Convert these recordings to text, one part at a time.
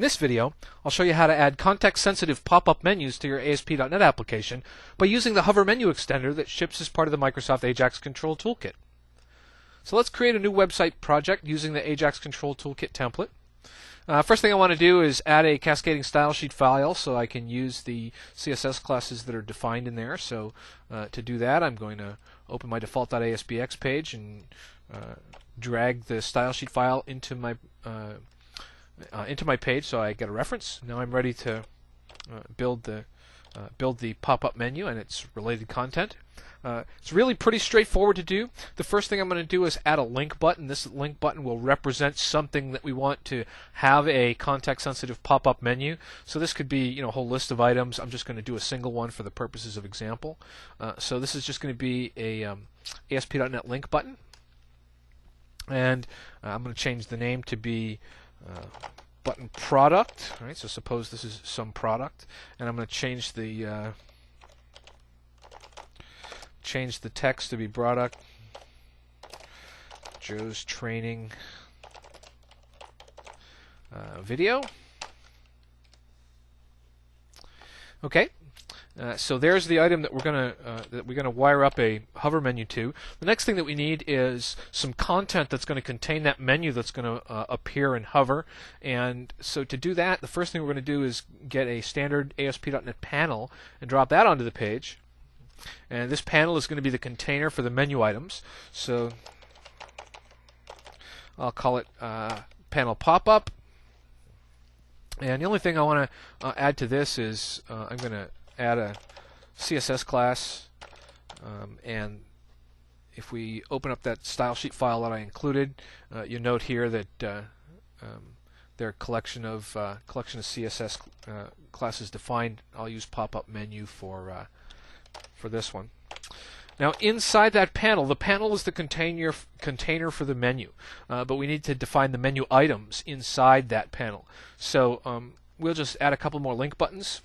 In this video, I'll show you how to add context-sensitive pop-up menus to your ASP.NET application by using the HoverMenu extender that ships as part of the Microsoft Ajax Control Toolkit. So let's create a new website project using the Ajax Control Toolkit template. First thing I want to do is add a cascading style sheet file so I can use the CSS classes that are defined in there. So to do that, I'm going to open my default.aspx page and drag the style sheet file into my page so I get a reference. Now I'm ready to build the pop-up menu and its related content. It's really pretty straightforward to do. The first thing I'm going to do is add a link button. This link button will represent something that we want to have a context-sensitive pop-up menu. So this could be, a whole list of items. I'm just going to do a single one for the purposes of example. So this is just going to be a ASP.NET link button, and I'm going to change the name to be button product. All right, so suppose this is some product, and I'm going to change the text to be product Joe's training video. Okay. So there's the item that we're gonna wire up a hover menu to. The next thing that we need is some content that's going to contain that menu that's going to appear in hover. And so to do that, the first thing we're going to do is get a standard ASP.NET panel and drop that onto the page. And this panel is going to be the container for the menu items. So I'll call it panel pop-up. And the only thing I want to add to this is I'm going to add a CSS class, and if we open up that style sheet file that I included, you note here that there are a collection of CSS classes defined. I'll use pop-up menu for this one. Now inside that panel, the panel is the container for the menu, but we need to define the menu items inside that panel. So we'll just add a couple more link buttons.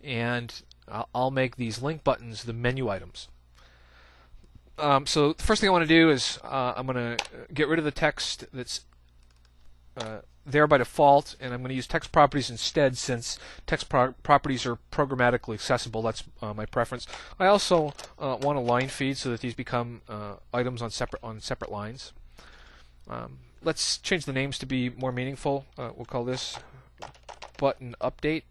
And I'll make these link buttons the menu items. So the first thing I want to do is I'm going to get rid of the text that's there by default, and I'm going to use text properties instead, since text properties are programmatically accessible. That's my preference. I also want a line feed so that these become items on separate lines. Let's change the names to be more meaningful. We'll call this button update.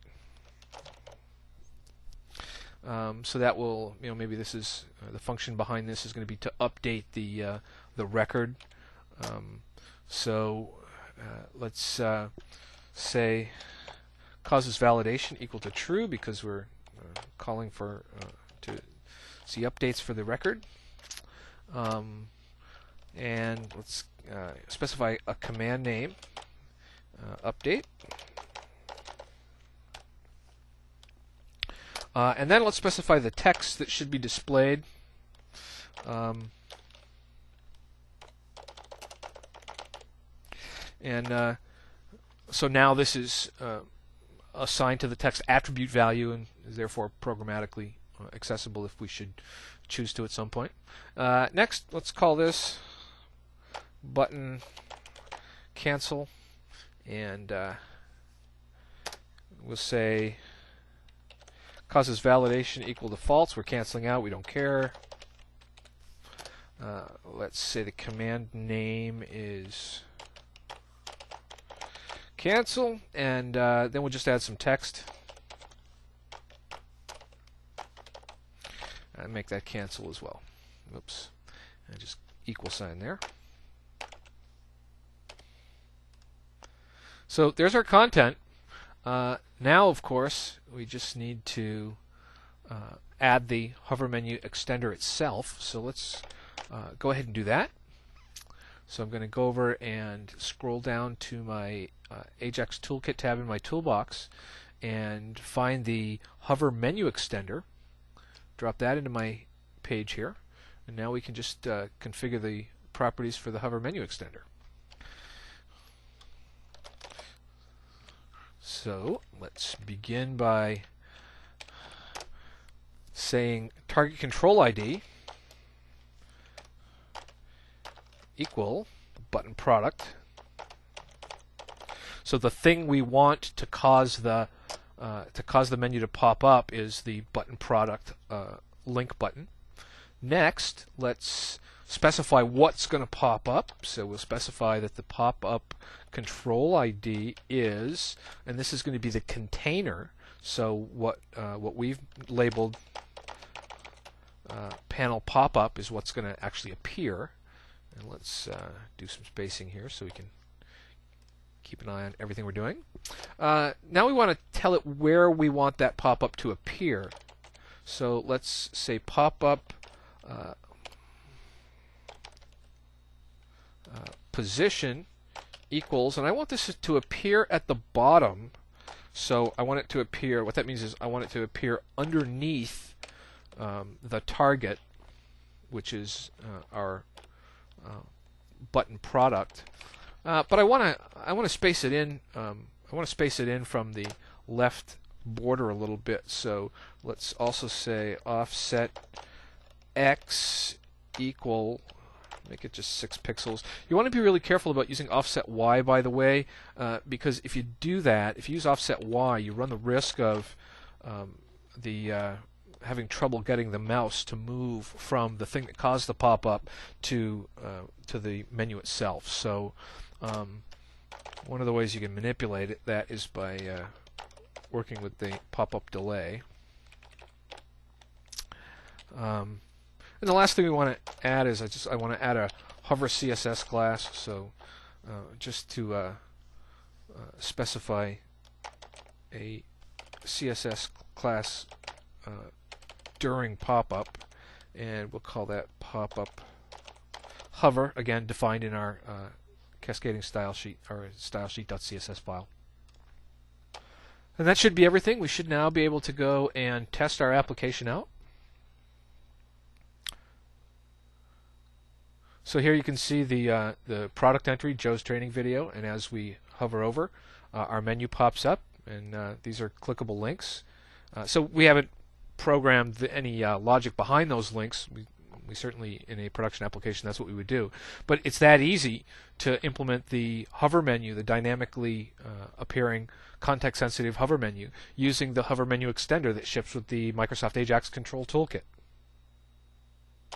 So that will, maybe this is the function behind this is going to be to update the record. Let's say causes validation equal to true, because we're calling for to see updates for the record. And let's specify a command name, update. And then let's specify the text that should be displayed. So now this is assigned to the text attribute value and is therefore programmatically accessible if we should choose to at some point. Next, let's call this button cancel, and we'll say causes validation equal to false. We're canceling out. We don't care. Let's say the command name is cancel, and then we'll just add some text and make that cancel as well. Oops. And just equal sign there. So there's our content. Now, of course, we just need to add the hover menu extender itself. So let's go ahead and do that. So I'm going to go over and scroll down to my Ajax Toolkit tab in my toolbox and find the hover menu extender. Drop that into my page here. And now we can just configure the properties for the hover menu extender. So let's begin by saying target control ID equal button product. So the thing we want to cause the menu to pop up is the button product link button. Next, let's specify what's going to pop up. So we'll specify that the pop-up control ID is, and this is going to be the container. So what we've labeled panel pop-up is what's going to actually appear. And let's do some spacing here so we can keep an eye on everything we're doing. Now we want to tell it where we want that pop-up to appear. So let's say pop-up position equals, and I want this to appear at the bottom. So I want it to appear, what that means is I want it to appear underneath the target, which is our button product. But I want to space it in. I want to space it in from the left border a little bit. So let's also say offset x equal, make it just 6 pixels. You want to be really careful about using offset y, by the way, because if you do that, if you use offset y, you run the risk of having trouble getting the mouse to move from the thing that caused the pop-up to the menu itself. So one of the ways you can manipulate that is by working with the pop-up delay. And the last thing we want to add is I want to add a hover CSS class. So just to specify a CSS class during pop-up, and we'll call that pop-up hover, again defined in our cascading style sheet, or stylesheet.css file. And that should be everything. We should now be able to go and test our application out. So here you can see the product entry, Joe's training video, and as we hover over, our menu pops up, and these are clickable links. So we haven't programmed any logic behind those links. We certainly, in a production application, that's what we would do. But it's that easy to implement the hover menu, the dynamically appearing context-sensitive hover menu, using the hover menu extender that ships with the Microsoft Ajax Control Toolkit.